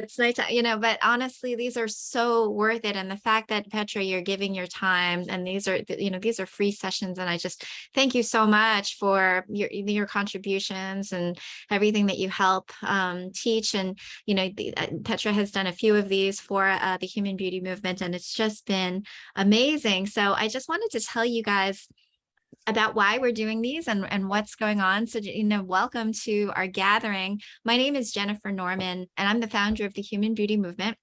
it's nighttime, but honestly, these are so worth it. And the fact that Petra, you're giving your time, and these are free sessions. And I just thank you so much for your contributions and everything that you help teach. And, Petra has done a few of these for the Human Beauty Movement, and it's just been amazing. So I just wanted to tell you guys about why we're doing these and what's going on. So, welcome to our gathering. My name is Jennifer Norman, and I'm the founder of the Human Beauty Movement.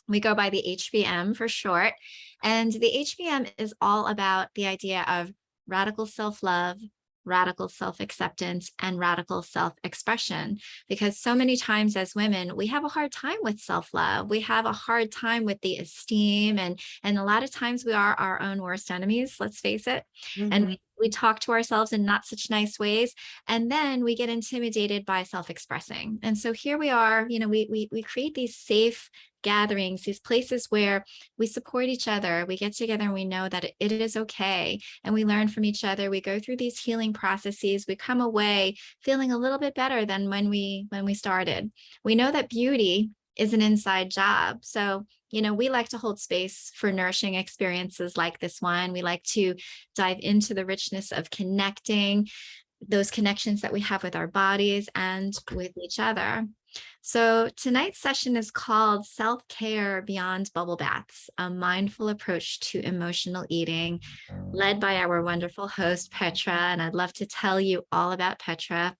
We go by the HBM for short. And the HBM is all about the idea of radical self-love, radical self-acceptance, and radical self-expression. Because so many times as women, we have a hard time with self-love. We have a hard time with the esteem. And a lot of times we are our own worst enemies, let's face it. Mm-hmm. And we talk to ourselves in not such nice ways. And then we get intimidated by self-expressing. And so here we are, we create these safe gatherings, these places where we support each other. We get together and we know that it is okay. And we learn from each other. We go through these healing processes. We come away feeling a little bit better than when we started. We know that beauty is an inside job. So, we like to hold space for nourishing experiences like this one. We like to dive into the richness of connecting, those connections that we have with our bodies and with each other. So tonight's session is called Self-Care Beyond Bubble Baths, a mindful approach to emotional eating, led by our wonderful host, Petra. And I'd love to tell you all about Petra.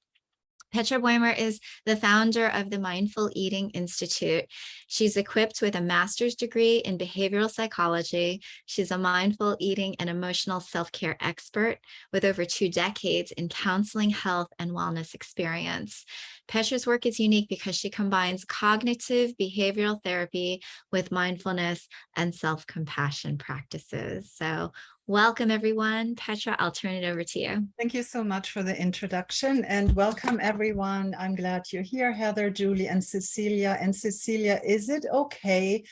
Petra Beumer is the founder of the Mindful Eating Institute. She's equipped with a master's degree in behavioral psychology. She's a mindful eating and emotional self-care expert with over 2 decades in counseling, health, and wellness experience. Petra's work is unique because she combines cognitive behavioral therapy with mindfulness and self-compassion practices. So welcome, everyone. Petra, I'll turn it over to you. Thank you so much for the introduction, and welcome, everyone. I'm glad you're here, Heather, Julie, and Cecilia. And Cecilia, is it okay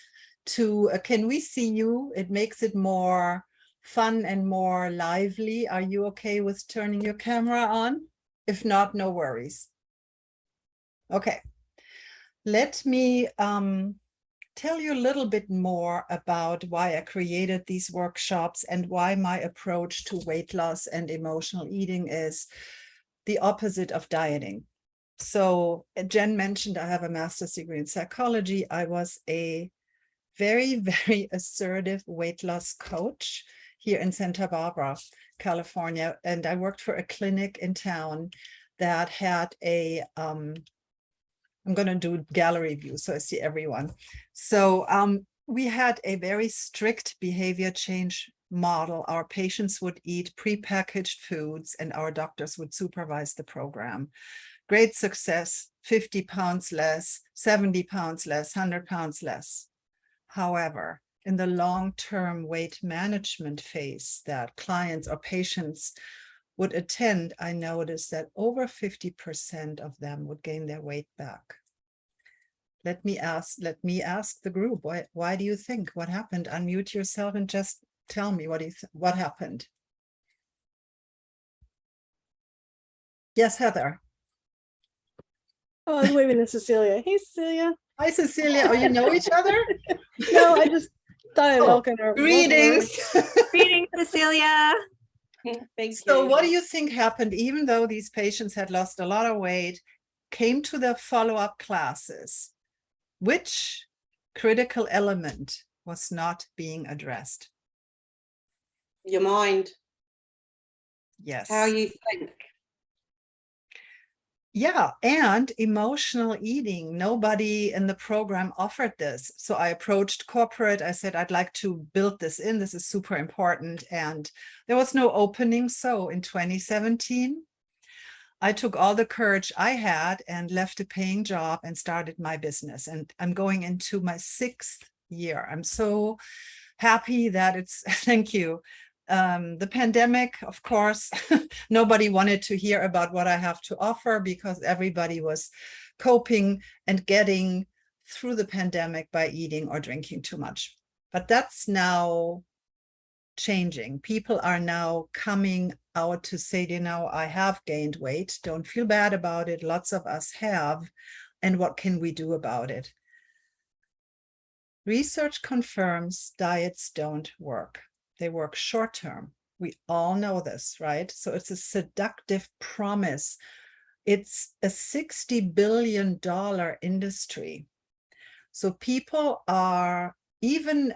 to, can we see you? It makes it more fun and more lively. Are you okay with turning your camera on? If not, no worries. Okay, let me tell you a little bit more about why I created these workshops and why my approach to weight loss and emotional eating is the opposite of dieting. So Jen mentioned I have a master's degree in psychology. I was a very, very assertive weight loss coach here in Santa Barbara, California. And I worked for a clinic in town that had a I'm going to do gallery view so I see everyone. So we had a very strict behavior change model. Our patients would eat prepackaged foods and our doctors would supervise the program. Great success, 50 pounds less, 70 pounds less, 100 pounds less. However, in the long-term weight management phase that clients or patients would attend, I noticed that over 50% of them would gain their weight back. Let me ask the group, why do you think? What happened? Unmute yourself and just tell me what happened. Yes, Heather. Oh, I was waving to Cecilia. Hey, Cecilia. Hi, Cecilia. Oh, you know each other? No, I just thought I'd welcome her. Greetings. Greetings, Cecilia. Thank So you. what do you think happened, even though these patients had lost a lot of weight, came to the follow-up classes? Which critical element was not being addressed? Your mind. Yes. How you think. Yeah, and emotional eating. Nobody in the program offered this. So I approached corporate. I said, I'd like to build this in. This is super important. And there was no opening. So in 2017, I took all the courage I had and left a paying job and started my business. And I'm going into my 6th year. I'm so happy that it's, thank you. The pandemic, of course, nobody wanted to hear about what I have to offer because everybody was coping and getting through the pandemic by eating or drinking too much. But that's now changing. People are now coming out to say, you know, I have gained weight. Don't feel bad about it. Lots of us have. And what can we do about it? Research confirms diets don't work. They work short term. We all know this, right? So it's a seductive promise. It's a $60 billion industry. So people are even,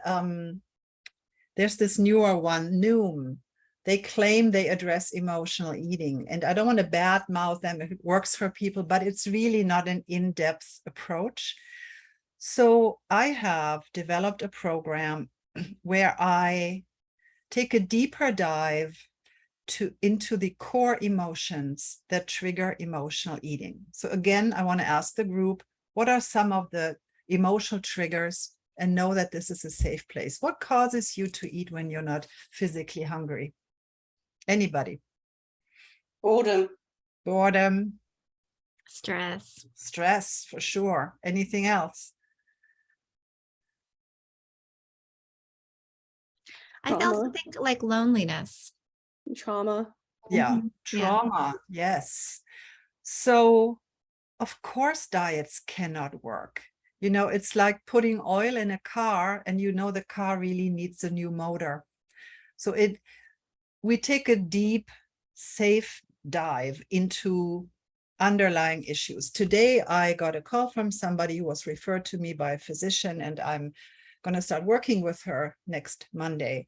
there's this newer one, Noom. They claim they address emotional eating. And I don't want to badmouth them if it works for people, but it's really not an in-depth approach. So I have developed a program where I take a deeper dive into the core emotions that trigger emotional eating. So again, I want to ask the group, what are some of the emotional triggers, and know that this is a safe place? What causes you to eat when you're not physically hungry? Anybody? Boredom. Boredom, Stress. stress, for sure. Anything else? I also Trauma. think like loneliness. Trauma. Yeah, Yeah. trauma, yes. So of course diets cannot work. You know, it's like putting oil in a car and you know the car really needs a new motor. So we take a deep, safe dive into underlying issues. Today, I got a call from somebody who was referred to me by a physician, and I'm going to start working with her next Monday.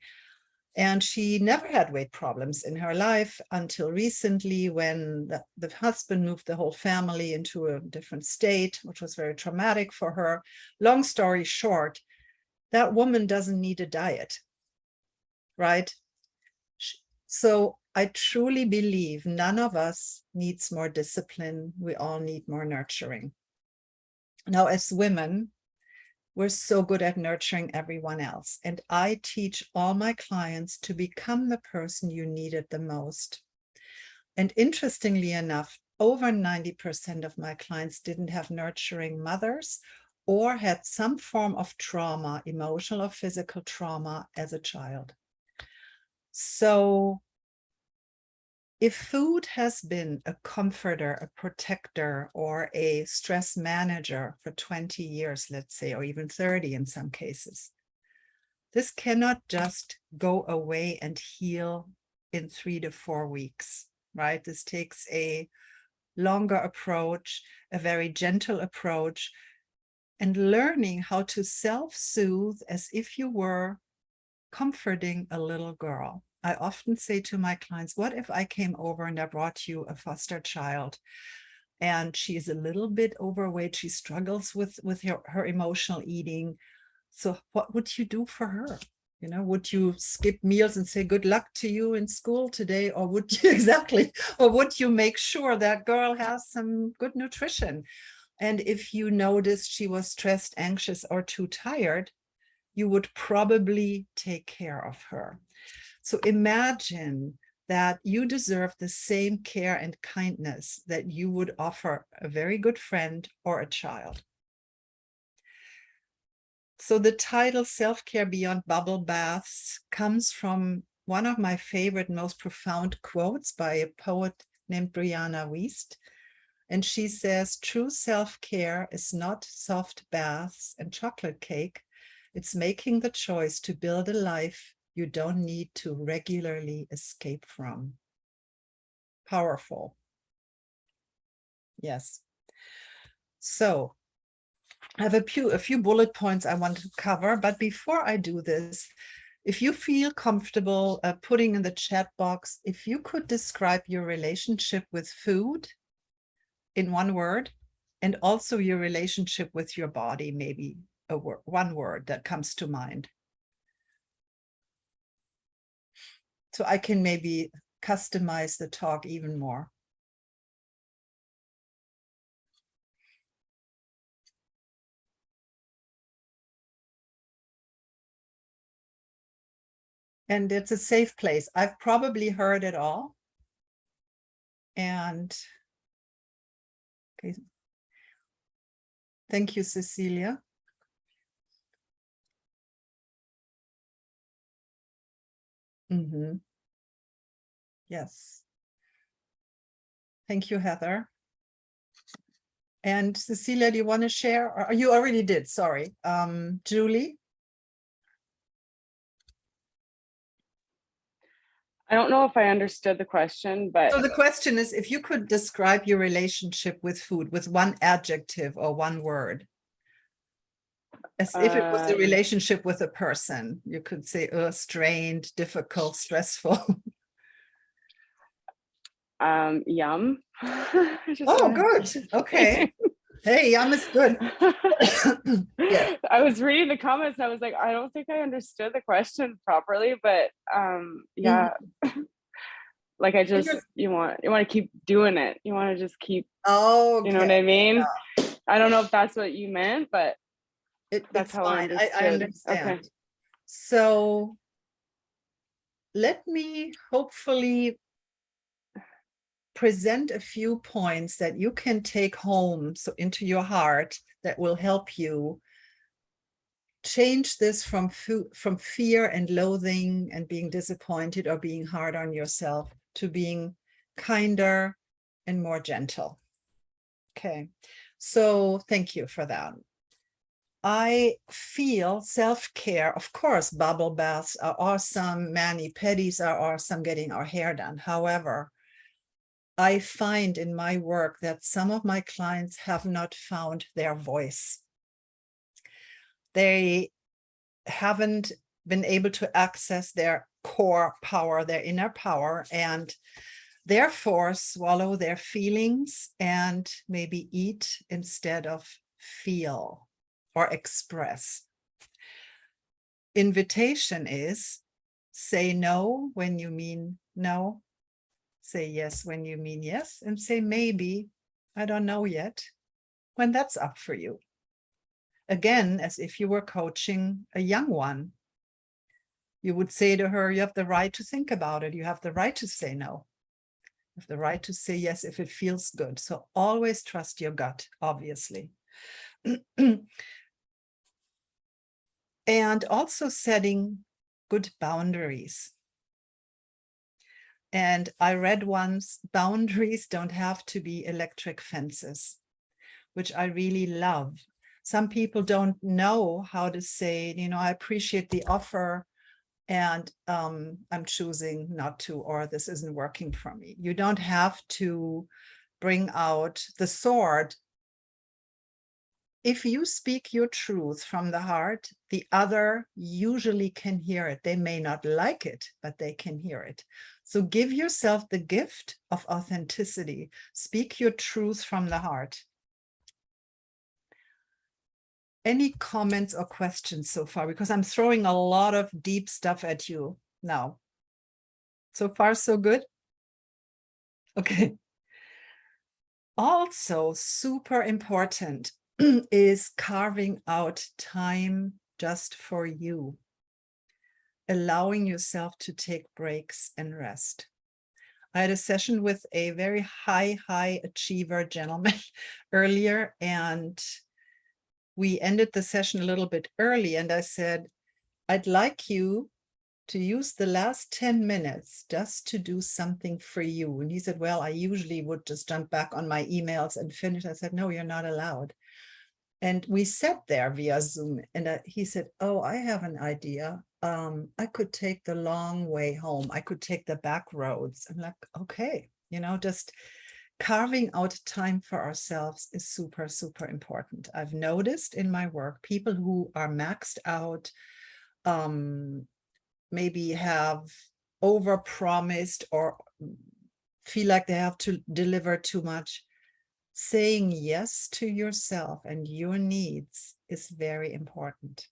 And she never had weight problems in her life until recently, when the husband moved the whole family into a different state, which was very traumatic for her. Long story short, that woman doesn't need a diet, right? So I truly believe none of us needs more discipline. We all need more nurturing. Now, as women, we're so good at nurturing everyone else. And I teach all my clients to become the person you needed the most. And interestingly enough, over 90% of my clients didn't have nurturing mothers or had some form of trauma, emotional or physical trauma, as a child. So if food has been a comforter, a protector, or a stress manager for 20 years, let's say, or even 30 in some cases, this cannot just go away and heal in 3 to 4 weeks, right? This takes a longer approach, a very gentle approach, and learning how to self-soothe as if you were comforting a little girl. I often say to my clients, what if I came over and I brought you a foster child and she is a little bit overweight, she struggles with her emotional eating. So what would you do for her? You know, would you skip meals and say good luck to you in school today? Or would you exactly, or would you make sure that girl has some good nutrition? And if you noticed she was stressed, anxious, or too tired, you would probably take care of her. So imagine that you deserve the same care and kindness that you would offer a very good friend or a child. So the title Self-Care Beyond Bubble Baths comes from one of my favorite, most profound quotes by a poet named Brianna Wiest. And she says, true self-care is not soft baths and chocolate cake. It's making the choice to build a life you don't need to regularly escape from. Powerful. Yes. So I have a few bullet points I want to cover, but before I do this, if you feel comfortable putting in the chat box, if you could describe your relationship with food in one word, and also your relationship with your body, maybe one word that comes to mind. So I can maybe customize the talk even more. And it's a safe place. I've probably heard it all. And okay. Thank you, Cecilia. Mm-hmm. Yes. Thank you, Heather. And Cecilia, do you want to share? Or you already did, sorry. Julie? I don't know if I understood the question, but So the question is, if you could describe your relationship with food with one adjective or one word, as if it was a relationship with a person, you could say, strained, difficult, stressful. yum. Oh, good. Okay. Hey, yum is good. Yeah. I was reading the comments and I was like, I don't think I understood the question properly, but yeah. Like I just you want to keep doing it. You want to just keep, okay. You know what I mean? Yeah. I don't know if that's what you meant, but that's It's how fine. I understand. Okay. So let me hopefully present a few points that you can take home, so into your heart, that will help you change this from fear and loathing and being disappointed or being hard on yourself to being kinder and more gentle. Okay, so thank you for that. I feel self-care, of course, bubble baths are awesome, mani-pedis are awesome, getting our hair done. However, I find in my work that some of my clients have not found their voice. They haven't been able to access their core power, their inner power, and therefore swallow their feelings and maybe eat instead of feel or express. Invitation is say no when you mean no, say yes when you mean yes, and say maybe, I don't know yet, when that's up for you. Again, as if you were coaching a young one. You would say to her, you have the right to think about it. You have the right to say no. You have the right to say yes if it feels good. So always trust your gut, obviously. And also setting good boundaries. And I read once, boundaries don't have to be electric fences, which I really love. Some people don't know how to say, you know, I appreciate the offer and I'm choosing not to, or this isn't working for me. You don't have to bring out the sword. If you speak your truth from the heart, the other usually can hear it. They may not like it, but they can hear it. So give yourself the gift of authenticity. Speak your truth from the heart. Any comments or questions so far? Because I'm throwing a lot of deep stuff at you now. So far, so good? Okay. Also, super important is carving out time just for you. Allowing yourself to take breaks and rest. I had a session with a very high achiever gentleman earlier, and we ended the session a little bit early, and I said, I'd like you to use the last 10 minutes just to do something for you. And he said, well, I usually would just jump back on my emails and finish. I said, no, you're not allowed. And we sat there via Zoom, and he said, oh, I have an idea. I could take the long way home. I could take the back roads. I'm like, okay, you know, just carving out time for ourselves is super, super important. I've noticed in my work, people who are maxed out, maybe have overpromised or feel like they have to deliver too much. Saying yes to yourself and your needs is very important.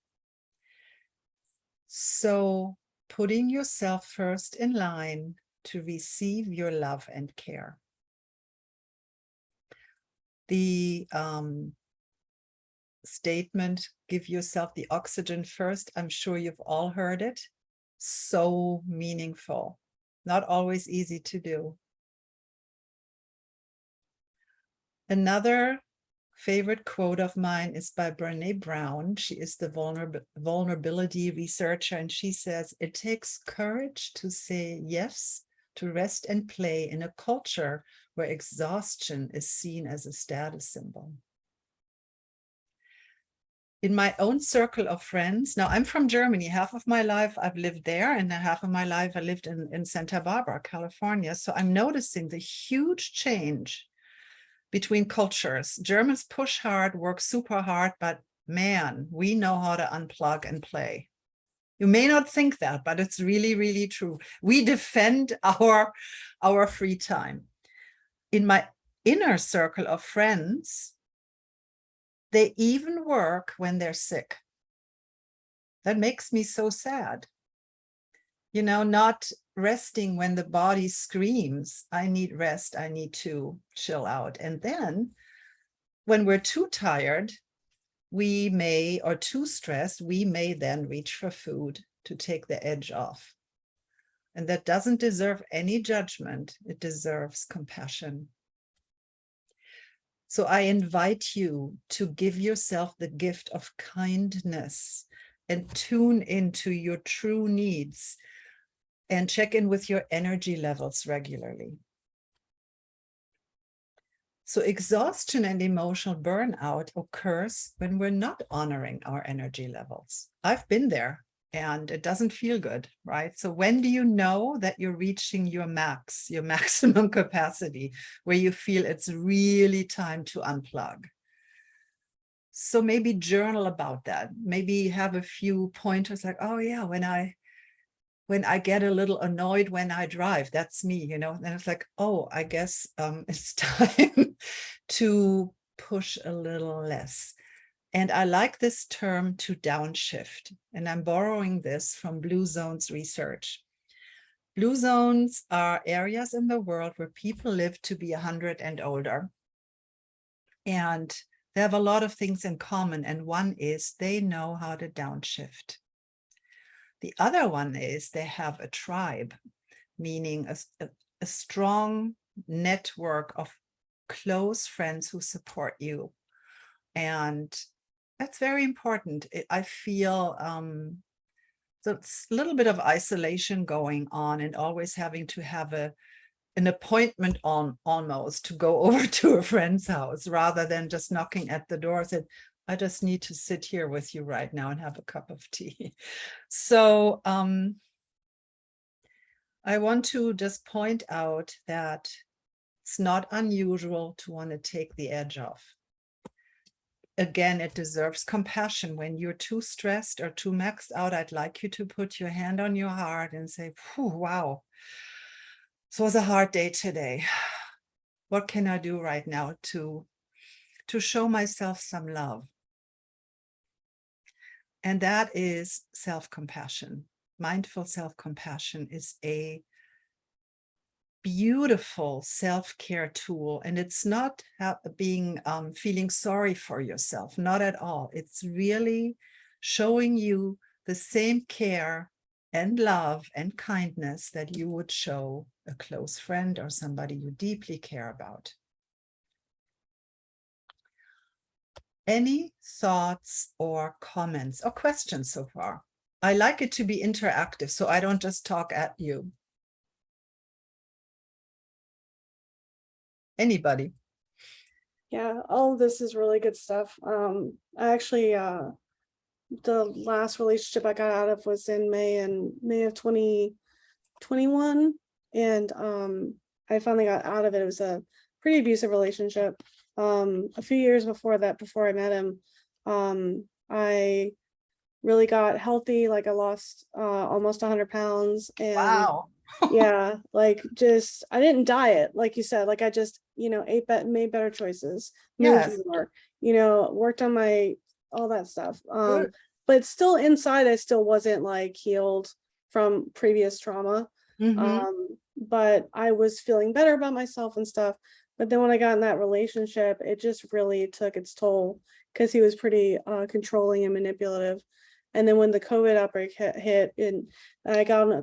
So putting yourself first in line to receive your love and care. The statement, give yourself the oxygen first. I'm sure you've all heard it. So meaningful, not always easy to do. Another favorite quote of mine is by Brené Brown. She is the vulnerability researcher, and she says, it takes courage to say yes to rest and play in a culture where exhaustion is seen as a status symbol. in my own circle of friends. Now, I'm from Germany. Half of my life I've lived there, and then half of my life I lived in Santa Barbara, California. So I'm noticing the huge change between cultures. Germans push hard, work super hard, but man, we know how to unplug and play. You may not think that, but it's really, really true. We defend our free time. In my inner circle of friends, they even work when they're sick. That makes me so sad. You know, not resting when the body screams, I need rest, I need to chill out. And then when we're too tired, we may, or too stressed, we may then reach for food to take the edge off. And that doesn't deserve any judgment. It deserves compassion. So I invite you to give yourself the gift of kindness and tune into your true needs and check in with your energy levels regularly. So exhaustion and emotional burnout occurs when we're not honoring our energy levels. I've been there and it doesn't feel good, right? So when do you know that you're reaching your max, your maximum capacity, where you feel it's really time to unplug? So maybe journal about that. Maybe have a few pointers like, oh yeah, when I get a little annoyed when I drive, that's me, you know, and it's like, oh, I guess it's time to push a little less. And I like this term, to downshift. And I'm borrowing this from Blue Zones research. Blue zones are areas in the world where people live to be 100 and older. And they have a lot of things in common. And one is they know how to downshift. The other one is they have a tribe, meaning a strong network of close friends who support you. And that's very important. I feel it's a little bit of isolation going on, and always having to have an appointment on almost to go over to a friend's house rather than just knocking at the door and said, I just need to sit here with you right now and have a cup of tea. So I want to just point out that it's not unusual to want to take the edge off. Again, it deserves compassion. When you're too stressed or too maxed out, I'd like you to put your hand on your heart and say, wow, this was a hard day today. What can I do right now to show myself some love? And that is self-compassion. Mindful self-compassion is a beautiful self-care tool. And it's not feeling sorry for yourself, not at all. It's really showing you the same care and love and kindness that you would show a close friend or somebody you deeply care about. Any thoughts or comments or questions so far? I like it to be interactive, so I don't just talk at you. Anybody? Yeah, all of this is really good stuff. I actually, the last relationship I got out of was in May of 2021. And I finally got out of it. It was a pretty abusive relationship. A few years before that, before I met him, I really got healthy. Like I lost almost 100 pounds. And Wow. yeah, like just I didn't diet, like you said, like I just, ate better, made better choices, moved Yes. more, worked on all that stuff. Good. But still inside, I still wasn't like healed from previous trauma. Mhm. But I was feeling better about myself and stuff. But then when I got in that relationship, it just really took its toll because he was pretty controlling and manipulative. And then when the COVID outbreak hit, and I got on a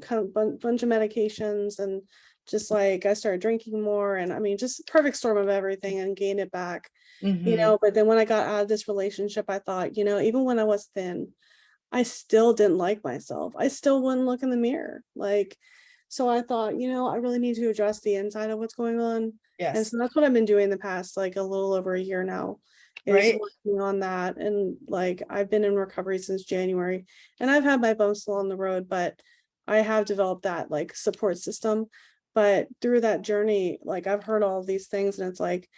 bunch of medications, and just like I started drinking more, and I mean, just perfect storm of everything, and gained it back, Mhm. But then when I got out of this relationship, I thought, even when I was thin, I still didn't like myself. I still wouldn't look in the mirror. So I thought, I really need to address the inside of what's going on. And Yes. so that's what I've been doing the past, like a little over a year now. is Right. working on that. And like, I've been in recovery since January, and I've had my bumps along the road, but I have developed that like support system. But through that journey, like I've heard all of these things, and it's like,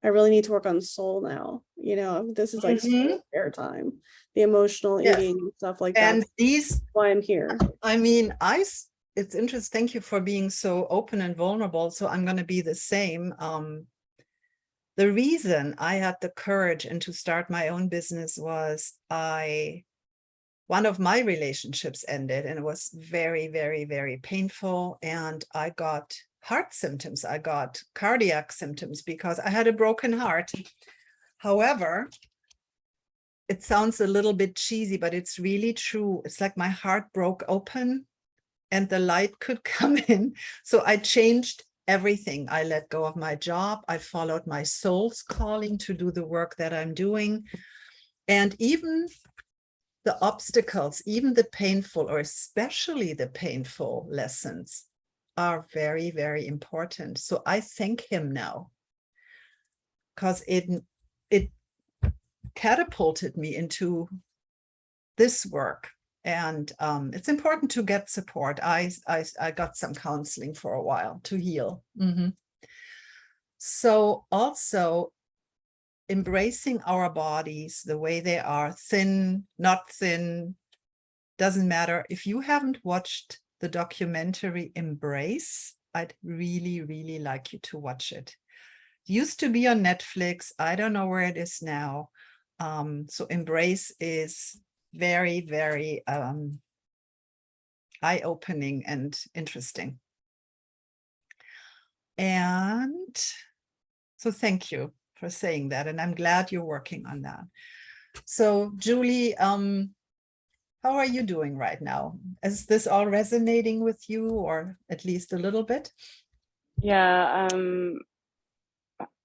I really need to work on soul now. You know, this is like soul care time, the emotional Yes. eating and stuff like that. And That's these, why I'm here. I mean, it's interesting. Thank you for being so open and vulnerable. So I'm going to be the same. The reason I had the courage and to start my own business was one of my relationships ended, and it was very, very, very painful. And I got heart symptoms. I got cardiac symptoms because I had a broken heart. However, it sounds a little bit cheesy, but it's really true. It's like my heart broke open and the light could come in. So I changed everything. I let go of my job. I followed my soul's calling to do the work that I'm doing. And even the obstacles, even the painful, or especially the painful lessons, are very, very important. So I thank him now, because it catapulted me into this work. And it's important to get support. I got some counseling for a while to heal. So also embracing our bodies the way they are, thin, not thin, doesn't matter. If you haven't watched the documentary Embrace, I'd really, really like you to watch it. It used to be on Netflix. I don't know where it is now. So Embrace is very, very eye-opening and interesting. And so thank you for saying that. And I'm glad you're working on that. So Julie, how are you doing right now? Is this all resonating with you, or at least a little bit? Yeah,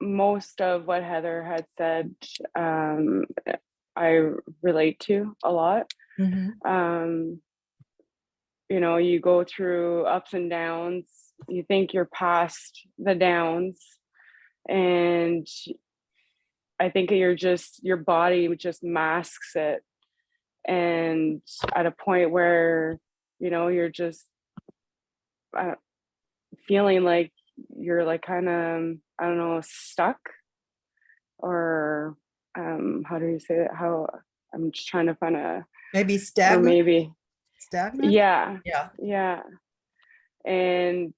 most of what Heather had said, I relate to a lot. You know, you go through ups and downs, you think you're past the downs, and I think your body just masks it. And at a point where, you know, you're just feeling like you're like kind of, I don't know, stuck, or how do you say it? How, I'm just trying to find a, maybe or stagnant. maybe Stagnant. yeah. Yeah. And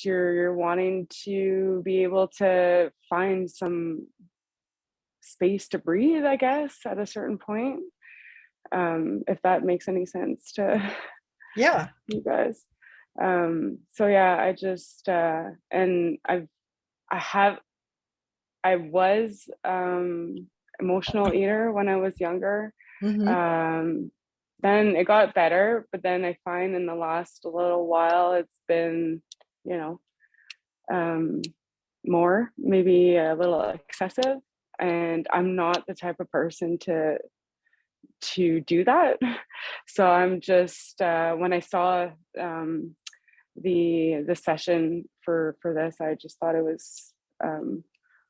you're wanting to be able to find some space to breathe, I guess, at a certain point, if that makes any sense to Yeah. you guys. So yeah, I just and I was emotional eater when I was younger. Then it got better, but then I find in the last little while it's been, you know, more, maybe a little excessive, and I'm not the type of person to do that. So I'm just when I saw the session for this, I just thought it was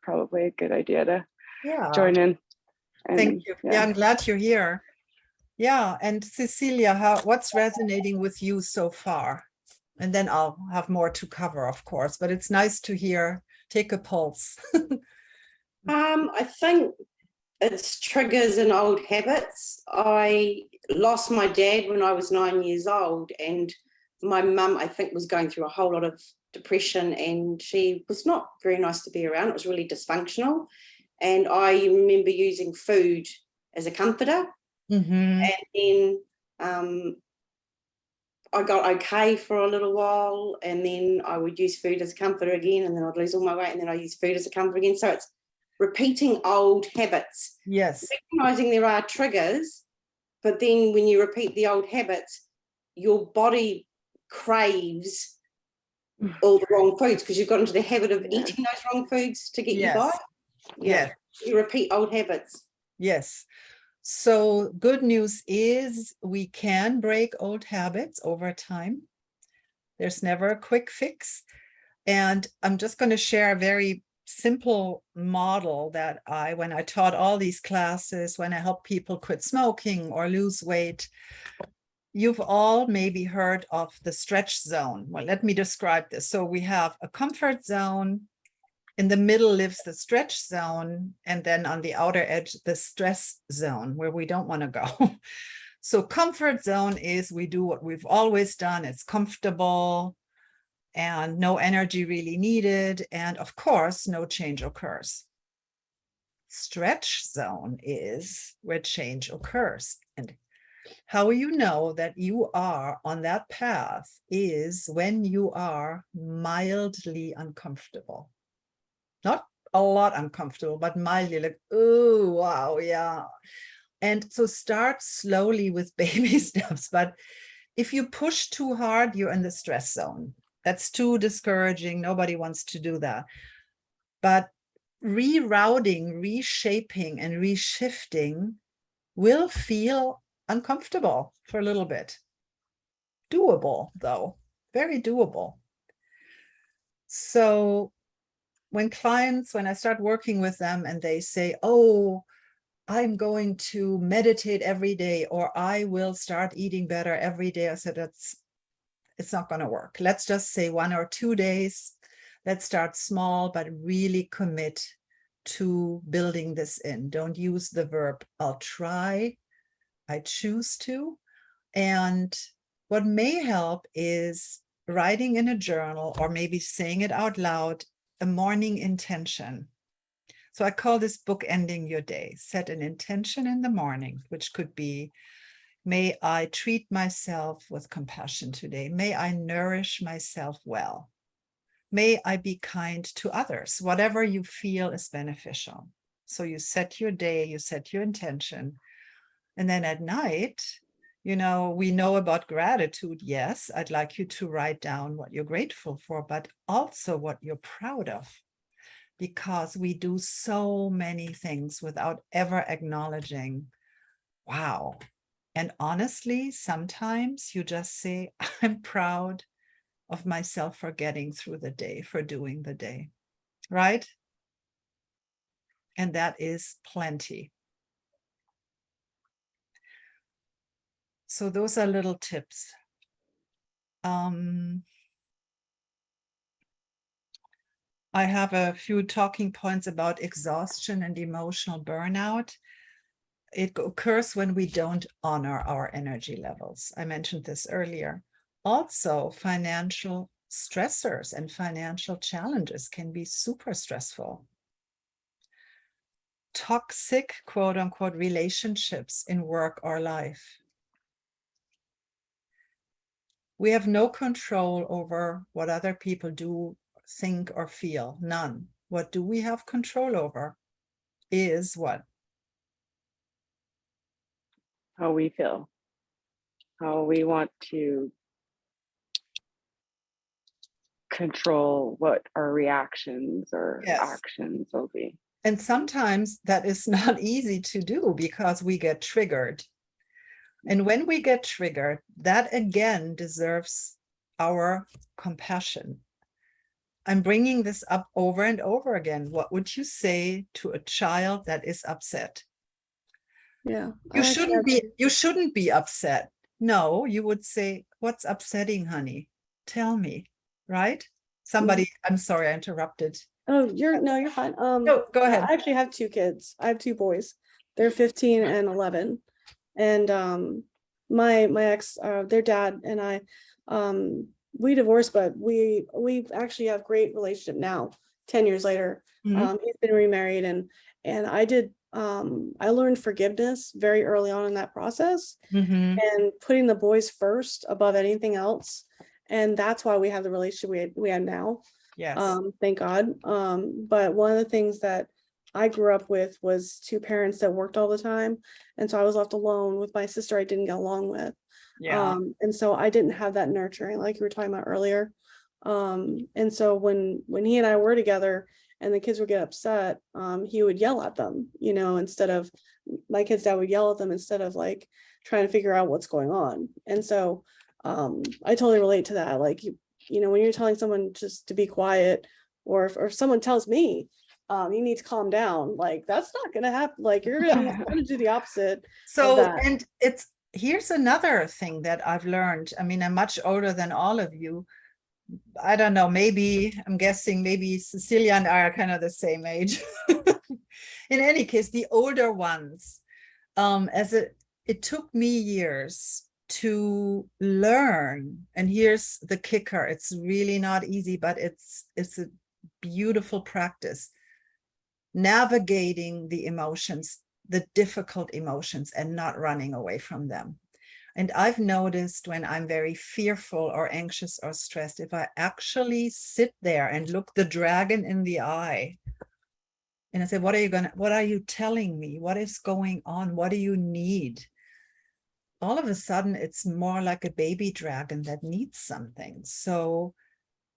probably a good idea to join in. And, thank you. Yeah, I'm glad you're here. Yeah, and Cecilia, what's resonating with you so far? And then I'll have more to cover, of course, but it's nice to hear, take a pulse. I think it's triggers and old habits. I lost my dad when I was 9 years old, and my mum, I think, was going through a whole lot of depression, and she was not very nice to be around. It was really dysfunctional. And I remember using food as a comforter. And then I got okay for a little while, and then I would use food as a comforter again, and then I'd lose all my weight, and then I use food as a comforter again. So it's repeating old habits. Yes. Recognizing there are triggers, but then when you repeat the old habits, your body craves all the wrong foods because you've got into the habit of eating those wrong foods to get you by. Yes. You repeat old habits. Yes. So good news is we can break old habits over time. There's never a quick fix. And I'm just going to share a very simple model that when I taught all these classes, when I help people quit smoking or lose weight, you've all maybe heard of the stretch zone. Well, let me describe this. So we have a comfort zone. In the middle lives the stretch zone, and then on the outer edge, the stress zone, where we don't want to go. So comfort zone is we do what we've always done. It's comfortable and no energy really needed. And of course, no change occurs. Stretch zone is where change occurs. And how you know that you are on that path is when you are mildly uncomfortable. Not a lot uncomfortable, but mildly, like, oh, wow, yeah. And so start slowly with baby steps. But if you push too hard, you're in the stress zone. That's too discouraging. Nobody wants to do that. But rerouting, reshaping, and reshifting will feel uncomfortable for a little bit. Doable, though, very doable. So when I start working with them and they say, oh, I'm going to meditate every day, or I will start eating better every day, I said, it's not going to work. Let's just say 1 or 2 days. Let's start small, but really commit to building this in. Don't use the verb, I'll try, I choose to. And what may help is writing in a journal, or maybe saying it out loud, a morning intention. So I call this bookending your day. Set an intention in the morning, which could be, may I treat myself with compassion today. May I nourish myself well. May I be kind to others, whatever you feel is beneficial. So you set your day, you set your intention. And then at night, we know about gratitude. Yes, I'd like you to write down what you're grateful for, but also what you're proud of. Because we do so many things without ever acknowledging, wow. And honestly, sometimes you just say, I'm proud of myself for getting through the day, for doing the day, right? And that is plenty. So those are little tips. I have a few talking points about exhaustion and emotional burnout. It occurs when we don't honor our energy levels. I mentioned this earlier. Also, financial stressors and financial challenges can be super stressful. Toxic, quote unquote, relationships in work or life. We have no control over what other people do, think, or feel. None. What do we have control over is what? How we feel, how we want to control what our reactions or actions will be. And sometimes that is not easy to do because we get triggered. And when we get triggered, that again deserves our compassion. I'm bringing this up over and over again. What would you say to a child that is upset? Yeah. You shouldn't be upset. No, you would say, what's upsetting, honey? Tell me, right? Somebody, I'm sorry, I interrupted. Oh, you're fine. No, go ahead. I actually have 2 kids. I have 2 boys. They're 15 and 11. And my ex, their dad and I, we divorced, but we actually have great relationship now, 10 years later. Mhm. He's been remarried, and I learned forgiveness very early on in that process, Mhm. and putting the boys first above anything else. And that's why we have the relationship we have now. Yes. Thank God. But one of the things that I grew up with was 2 parents that worked all the time. And so I was left alone with my sister I didn't get along with. Yeah. And so I didn't have that nurturing like you were talking about earlier. And so when he and I were together and the kids would get upset, he would yell at them, instead of, my kid's dad would yell at them instead of like trying to figure out what's going on. And so I totally relate to that. Like, when you're telling someone just to be quiet or if someone tells me, you need to calm down, like that's not gonna happen. Like I'm gonna do the opposite of So, that. and here's another thing that I've learned. I mean, I'm much older than all of you. I don't know, maybe, I'm guessing maybe Cecilia and I are kind of the same age. In any case, the older ones, it took me years to learn, and here's the kicker, it's really not easy, but it's a beautiful practice, navigating the emotions, the difficult emotions, and not running away from them. And I've noticed when I'm very fearful or anxious or stressed, if I actually sit there and look the dragon in the eye, and I say, what are you telling me? What is going on? What do you need? All of a sudden, it's more like a baby dragon that needs something. So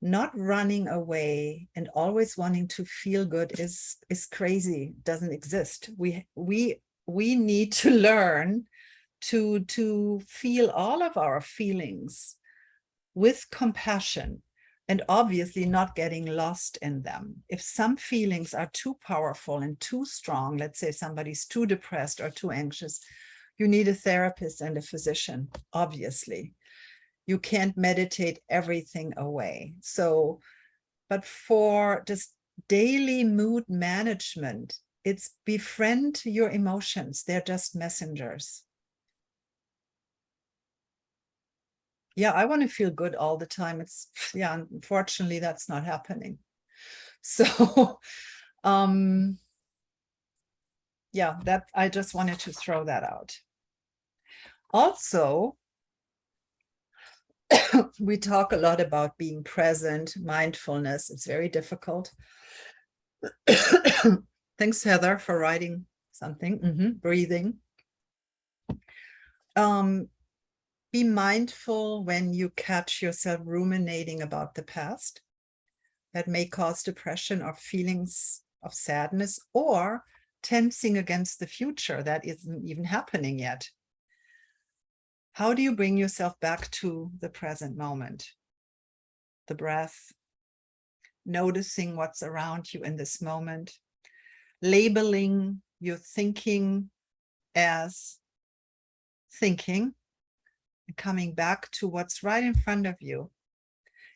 not running away and always wanting to feel good is crazy, doesn't exist. We need to learn to feel all of our feelings with compassion, and obviously not getting lost in them. If some feelings are too powerful and too strong, let's say somebody's too depressed or too anxious, you need a therapist and a physician, obviously. You can't meditate everything away. So, but for just daily mood management, it's befriend your emotions. They're just messengers. Yeah, I want to feel good all the time. Yeah, unfortunately, that's not happening. So, yeah, that I just wanted to throw that out. Also, we talk a lot about being present, mindfulness. It's very difficult. Thanks, Heather, for writing something. Breathing. Be mindful when you catch yourself ruminating about the past. That may cause depression or feelings of sadness, or tensing against the future that isn't even happening yet. How do you bring yourself back to the present moment? The breath, noticing what's around you in this moment, labeling your thinking as thinking, and coming back to what's right in front of you.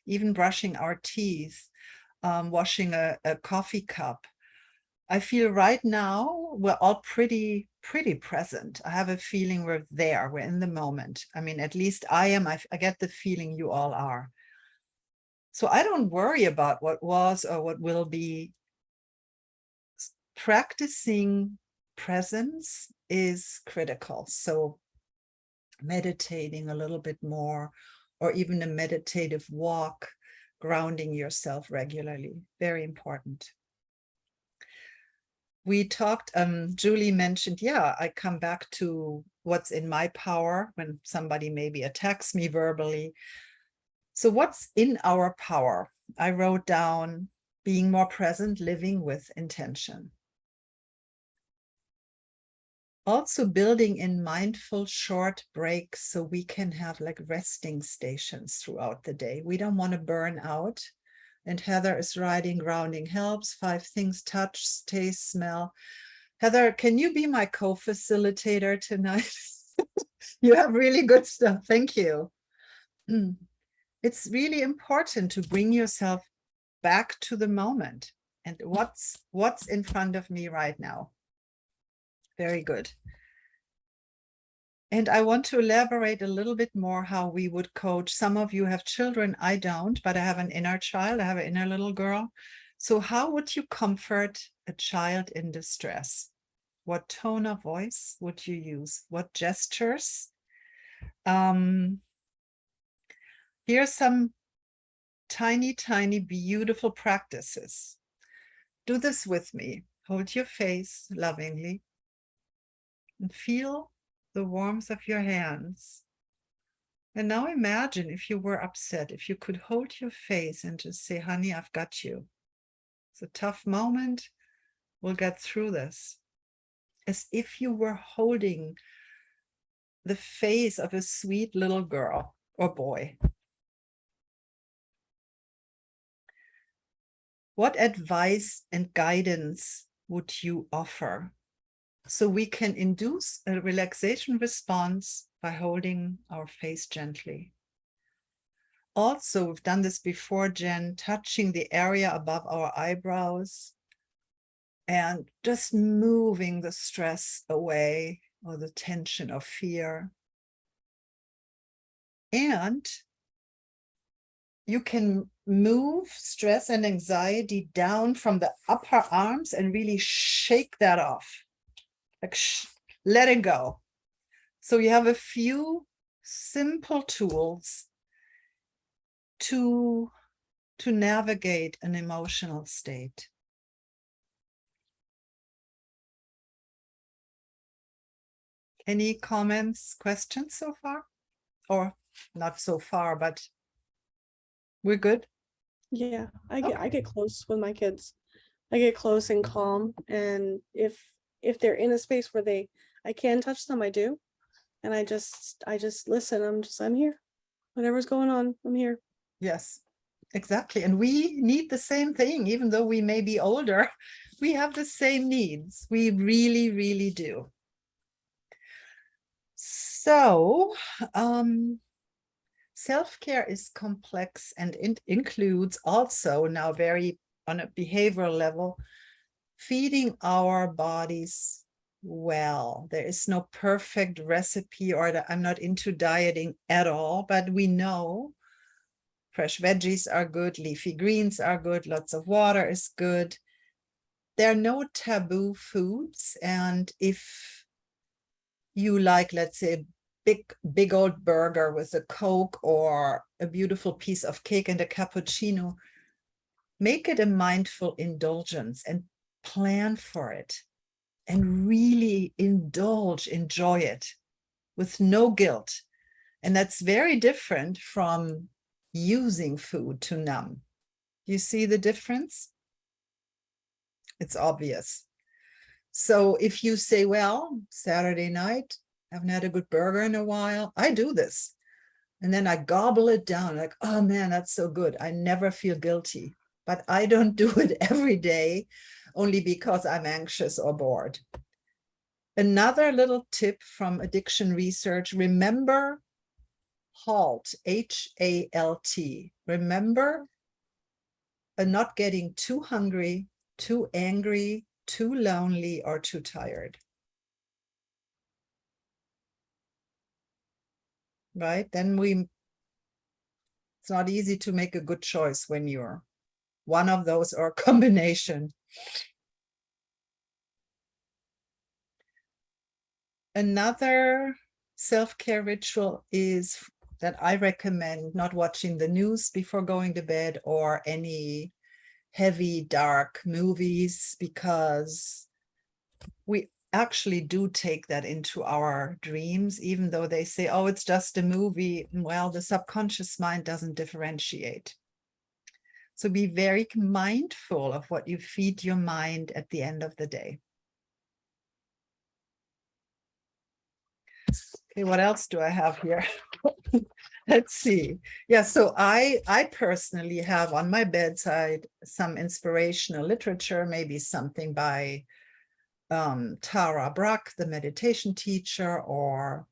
Even brushing our teeth, washing a coffee cup. I feel right now we're all pretty present. I have a feeling we're there, we're in the moment. I mean, at least I am. I get the feeling you all are. So I don't worry about what was or what will be. Practicing presence is critical. So meditating a little bit more, or even a meditative walk, grounding yourself regularly, very important. We talked, Julie mentioned, yeah, I come back to what's in my power when somebody maybe attacks me verbally. So what's in our power? I wrote down being more present, living with intention. Also building in mindful short breaks so we can have like resting stations throughout the day. We don't want to burn out. And Heather is writing grounding helps, 5 things: touch, taste, smell. Heather, can you be my co-facilitator tonight? You have really good stuff. Thank you. It's really important to bring yourself back to the moment and what's in front of me right now. Very good. And I want to elaborate a little bit more how we would coach. Some of you have children, I don't, but I have an inner child, I have an inner little girl. So how would you comfort a child in distress? What tone of voice would you use? What gestures? Here's some tiny, beautiful practices. Do this with me. Hold your face lovingly and feel the warmth of your hands. And now imagine if you were upset, if you could hold your face and just say, honey, I've got you. It's a tough moment. We'll get through this. As if you were holding the face of a sweet little girl or boy. What advice and guidance would you offer so we can induce a relaxation response by holding our face gently? Also, we've done this before, Jen, touching the area above our eyebrows and just moving the stress away or the tension or fear. And you can move stress and anxiety down from the upper arms and really shake that off. Like let it go. So you have a few simple tools to navigate an emotional state. Any comments, questions so far? Or not so far, but we're good? Yeah, I get close with my kids. I get close and calm, and if they're in a space where I can touch them, I do. And I just listen. I'm here. Whatever's going on, I'm here. Yes, exactly. And we need the same thing, even though we may be older, we have the same needs. We really, really do. So, self-care is complex and it includes also now very on a behavioral level, feeding our bodies well. There is no perfect recipe, or I'm not into dieting at all, but we know fresh veggies are good, leafy greens are good, lots of water is good. There are no taboo foods. And if you like, let's say, big old burger with a Coke or a beautiful piece of cake and a cappuccino, make it a mindful indulgence and plan for it and really enjoy it with no guilt. And that's very different from using food to numb. You see the difference? It's obvious. So if you say, well, Saturday night, I haven't had a good burger in a while, I do this. And then I gobble it down like, oh man, that's so good. I never feel guilty, but I don't do it every day only because I'm anxious or bored. Another little tip from addiction research, remember HALT, H-A-L-T. Remember not getting too hungry, too angry, too lonely, or too tired. Right? Then it's not easy to make a good choice when you're one of those or a combination. Another self-care ritual is that I recommend not watching the news before going to bed or any heavy, dark movies, because we actually do take that into our dreams, even though they say, oh, it's just a movie. Well, the subconscious mind doesn't differentiate. So be very mindful of what you feed your mind at the end of the day. Okay, what else do I have here? Let's see. Yeah, so I personally have on my bedside some inspirational literature, maybe something by Tara Brach, the meditation teacher, or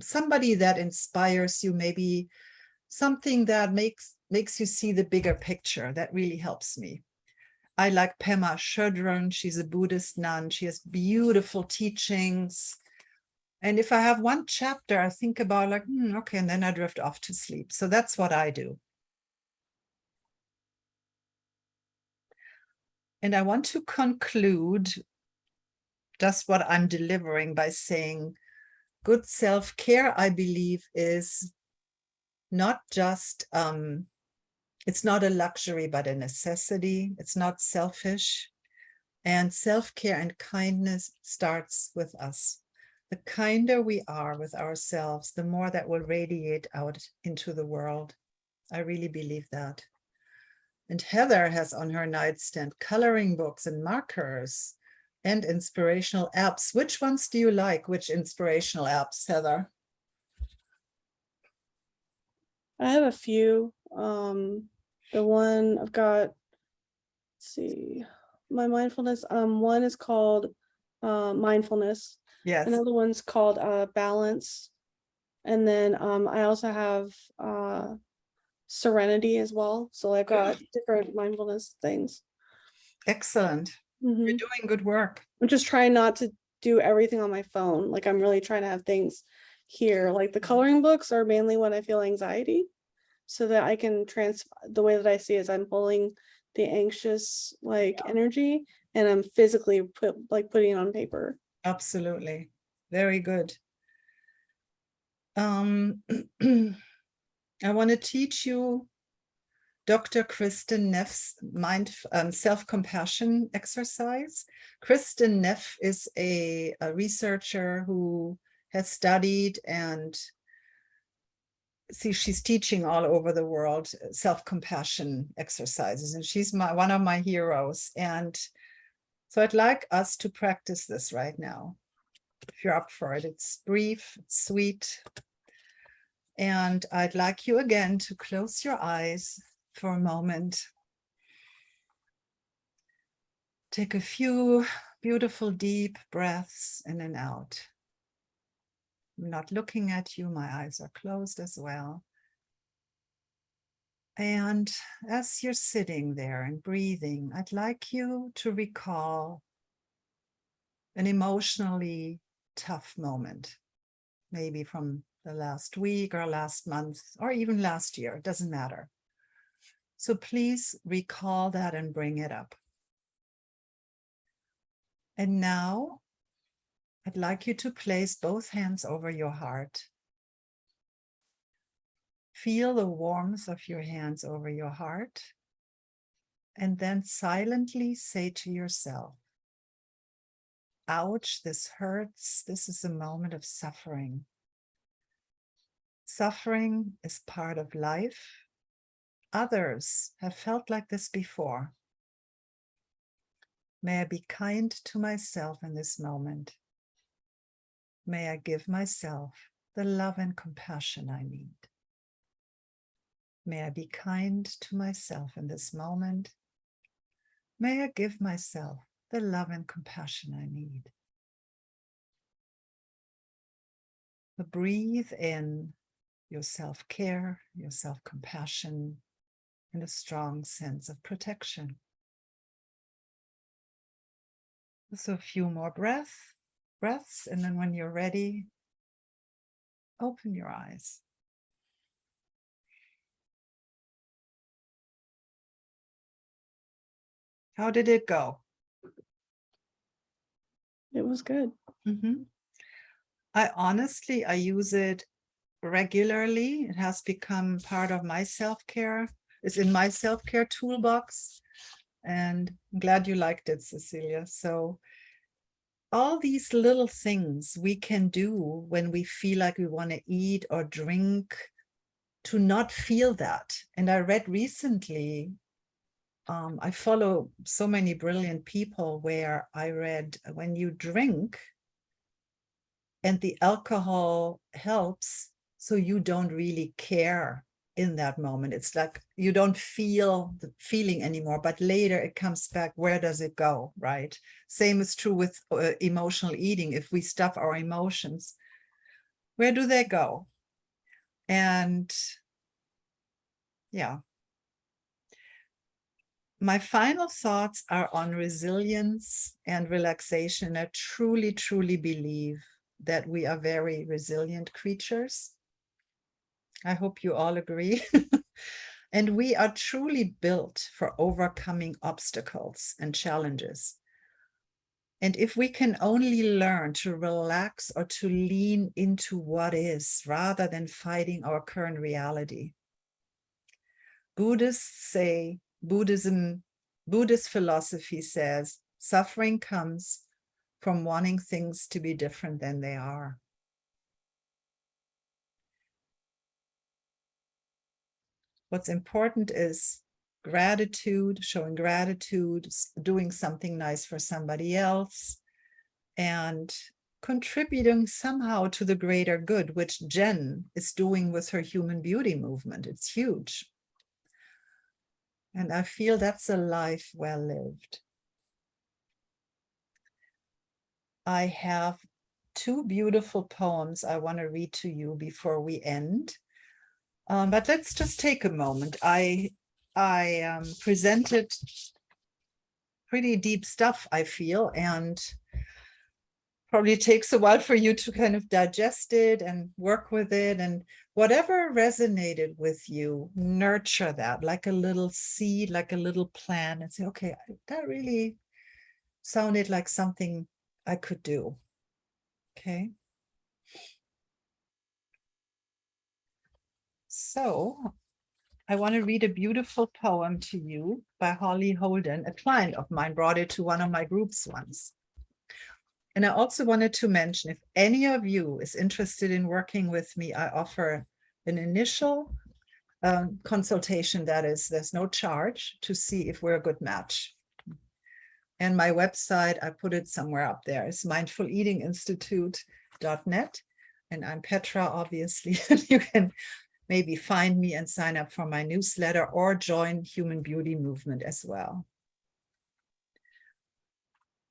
somebody that inspires you, maybe something that makes you see the bigger picture. That really helps me. I like Pema Chodron. She's a Buddhist nun. She has beautiful teachings. And if I have one chapter, I think about like, okay, and then I drift off to sleep. So that's what I do. And I want to conclude just what I'm delivering by saying good self-care, I believe, is not just, it's not a luxury, but a necessity. It's not selfish. And self-care and kindness starts with us. The kinder we are with ourselves, the more that will radiate out into the world. I really believe that. And Heather has on her nightstand coloring books and markers and inspirational apps. Which ones do you like? Which inspirational apps, Heather? I have a few. The one I've got see, my mindfulness, one is called mindfulness. Yes. Another one's called balance. And then I also have serenity as well. So I've got different mindfulness things. Excellent. You're Mhm. doing good work. I'm just trying not to do everything on my phone. Like I'm really trying to have things here. Like the coloring books are mainly when I feel anxiety, so that I can the way that I see is I'm pulling the anxious energy, and I'm physically putting it on paper. Absolutely. Very good. I want to teach you Dr. Kristen Neff's self-compassion exercise. Kristen Neff is a researcher who has studied and she's teaching all over the world self-compassion exercises, and she's one of my heroes. And so I'd like us to practice this right now. If you're up for it, it's brief, it's sweet. And I'd like you again to close your eyes for a moment. Take a few beautiful deep breaths in and out. I'm not looking at you, my eyes are closed as well. And as you're sitting there and breathing, I'd like you to recall an emotionally tough moment, maybe from the last week or last month or even last year, it doesn't matter. So please recall that and bring it up. And now I'd like you to place both hands over your heart. Feel the warmth of your hands over your heart, and then silently say to yourself, ouch, this hurts. This is a moment of suffering. Suffering is part of life. Others have felt like this before. May I be kind to myself in this moment. May I give myself the love and compassion I need. May I be kind to myself in this moment. May I give myself the love and compassion I need. Breathe in your self-care, your self-compassion, and a strong sense of protection. So a few more breaths, and then when you're ready, open your eyes. How did it go? It was good. Mm-hmm. I use it regularly. It has become part of my self-care. It's in my self-care toolbox. And I'm glad you liked it, Cecilia. So all these little things we can do when we feel like we want to eat or drink to not feel that. And I read recently, I follow so many brilliant people where I read when you drink and the alcohol helps, so you don't really care in that moment. It's like you don't feel the feeling anymore, but later it comes back. Where does it go, right? Same is true with emotional eating. If we stuff our emotions, where do they go? And yeah. My final thoughts are on resilience and relaxation. I truly, truly believe that we are very resilient creatures. I hope you all agree. And we are truly built for overcoming obstacles and challenges. And if we can only learn to relax or to lean into what is rather than fighting our current reality. Buddhists say, Buddhist philosophy says, suffering comes from wanting things to be different than they are. What's important is gratitude, showing gratitude, doing something nice for somebody else, and contributing somehow to the greater good, which Jen is doing with her human beauty movement. It's huge. And I feel that's a life well lived. I have two beautiful poems I want to read to you before we end. But let's just take a moment. I presented pretty deep stuff, I feel, and probably takes a while for you to kind of digest it and work with it, and whatever resonated with you, nurture that like a little seed, like a little plant, and say, okay, that really sounded like something I could do. Okay. So I want to read a beautiful poem to you by Holly Holden. A client of mine brought it to one of my groups once. And I also wanted to mention, if any of you is interested in working with me, I offer an initial consultation. That is, there's no charge, to see if we're a good match. And my website, I put it somewhere up there, is mindfuleatinginstitute.net. And I'm Petra, obviously. You can maybe find me and sign up for my newsletter or join Human Beauty Movement as well.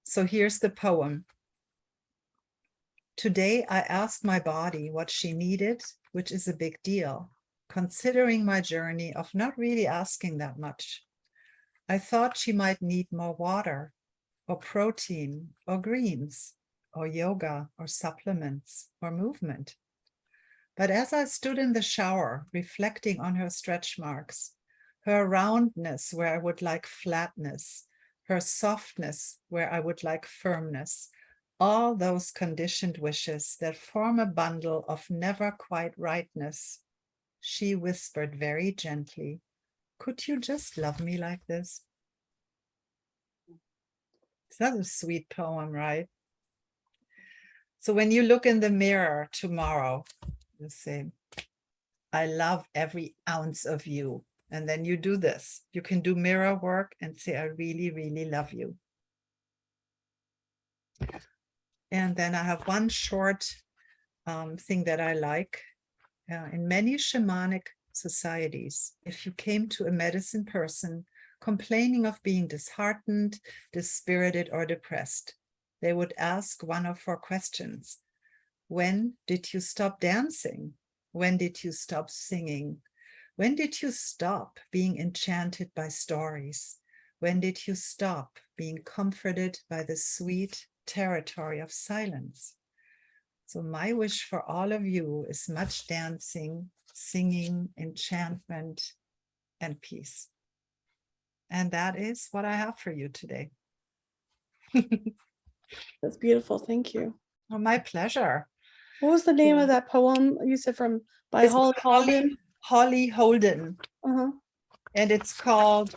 So here's the poem. Today, I asked my body what she needed, which is a big deal, considering my journey of not really asking that much. I thought she might need more water, or protein, or greens, or yoga, or supplements, or movement. But as I stood in the shower, reflecting on her stretch marks, her roundness where I would like flatness, her softness where I would like firmness, all those conditioned wishes that form a bundle of never quite rightness, she whispered very gently, could you just love me like this? That's a sweet poem, right? So when you look in the mirror tomorrow, you say, I love every ounce of you. And then you do this. You can do mirror work and say, I really, really love you. And then I have one short thing that I like. In many shamanic societies, if you came to a medicine person complaining of being disheartened, dispirited, or depressed, they would ask one of four questions. When did you stop dancing? When did you stop singing? When did you stop being enchanted by stories? When did you stop being comforted by the sweet territory of silence? So my wish for all of you is much dancing, singing, enchantment, and peace. And that is what I have for you today. That's beautiful. Thank you. Oh, my pleasure. What was the name of that poem you said by It's Holly Holden? Holly Holden. Uh-huh. And it's called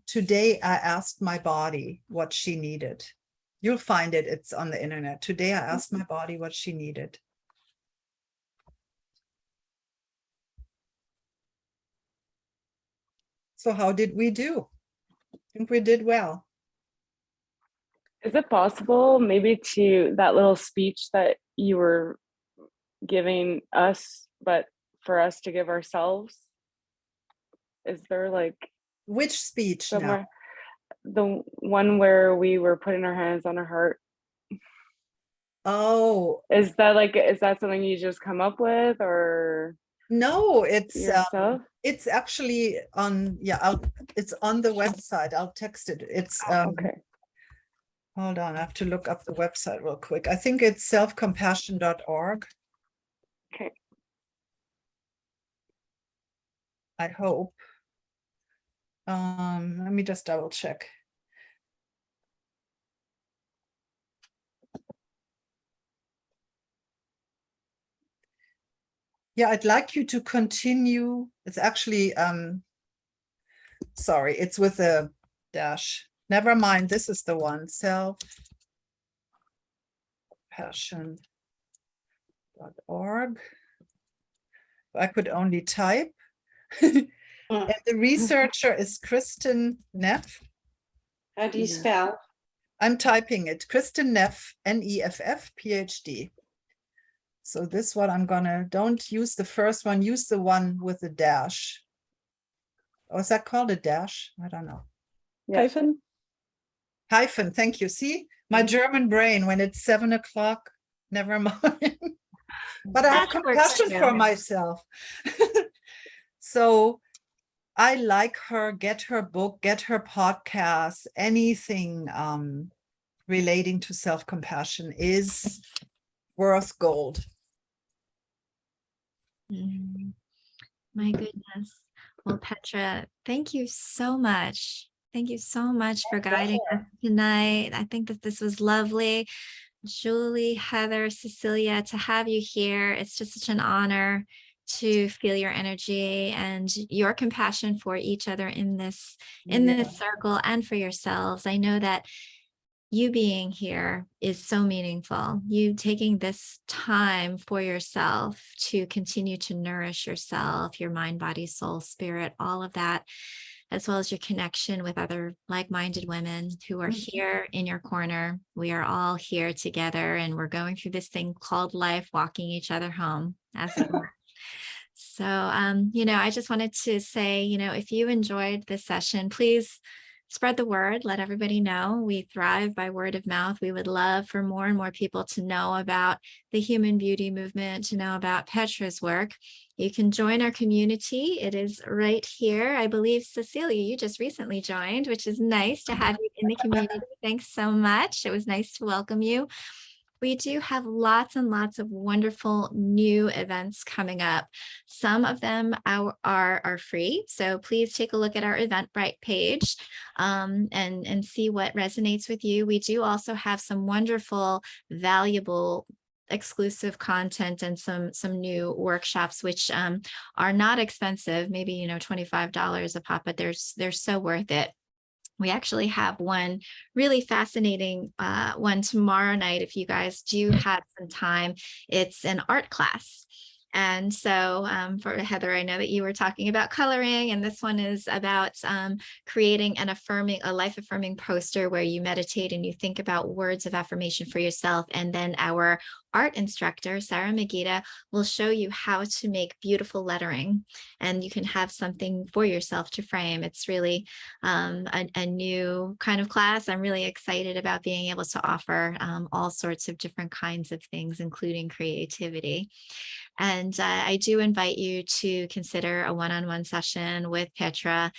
Today I Asked My Body What She Needed. You'll find it. It's on the internet. Today I asked my body what she needed. So how did we do? I think we did well. Is it possible maybe to that little speech that you were giving us, but for us to give ourselves? Is there like Which speech somewhere now? the one where we were putting our hands on our heart? Oh, Is that something you just come up with, or no, it's yourself? it's actually on, it's on the website. I'll text it. It's Okay. hold on, I have to look up the website real quick. I think it's selfcompassion.org. Okay. I hope. Let me just double check. Yeah, I'd like you to continue. It's actually, sorry, it's with a dash. Never mind, this is the one, selfcompassion.org. I could only type. And the researcher is Kristen Neff. How do you spell? I'm typing it, Kristen Neff, N-E-F-F, PhD. So this one I'm gonna, don't use the first one, use the one with the dash. Was that called a dash? I don't know. Yeah. Hyphen. Hyphen, thank you. See, my German brain, when it's 7 o'clock, never mind. But I have That works compassion for too. myself. So I like her, get her book, get her podcast, anything relating to self-compassion is worth gold. Mm, my goodness. Well, Petra, thank you so much. Thank you so much for guiding us tonight. I think that this was lovely. Julie, Heather, Cecilia, to have you here. It's just such an honor to feel your energy and your compassion for each other in this circle and for yourselves. I know that you being here is so meaningful. You taking this time for yourself to continue to nourish yourself, your mind, body, soul, spirit, all of that, as well as your connection with other like-minded women who are here in your corner. We are all here together and we're going through this thing called life, walking each other home, as it were. So, I just wanted to say, if you enjoyed this session, please spread the word, let everybody know. We thrive by word of mouth. We would love for more and more people to know about the human beauty movement, to know about Petra's work. You can join our community. It is right here. I believe, Cecilia, you just recently joined, which is nice to have you in the community. Thanks so much. It was nice to welcome you. We do have lots and lots of wonderful new events coming up. Some of them are free, so please take a look at our Eventbrite page and see what resonates with you. We do also have some wonderful, valuable, exclusive content and some new workshops, which are not expensive, maybe $25 a pop, but they're so worth it. We actually have one really fascinating one tomorrow night. If you guys do have some time, it's an art class. And so for Heather, I know that you were talking about coloring, and this one is about creating a life affirming poster where you meditate and you think about words of affirmation for yourself. And then our art instructor, Sarah Megita, will show you how to make beautiful lettering, and you can have something for yourself to frame. It's really a new kind of class. I'm really excited about being able to offer all sorts of different kinds of things, including creativity. And I do invite you to consider a one-on-one session with Petra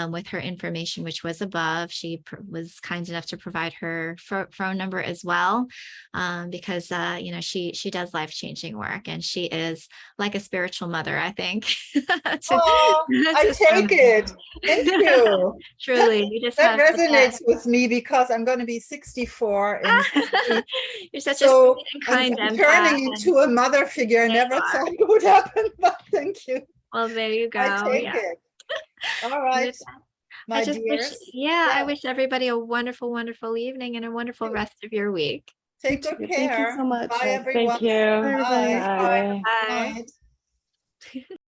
with her information, which was above. She was kind enough to provide her phone number as well, because she does life-changing work, and she is like a spiritual mother, I think. I take it. Thank you. Truly, you just That have resonates with me because I'm going to be 64 and you're such so a sweet and kind I'm empath. turning into a mother figure. I never thought it would happen, but thank you. Well, there you go. I take it. All right, my dears. I wish everybody a wonderful, wonderful evening and a wonderful rest of your week. Take good Thank care. you so much. Bye, everyone. Thank you. Bye, everybody. Bye. Bye. Bye. Bye.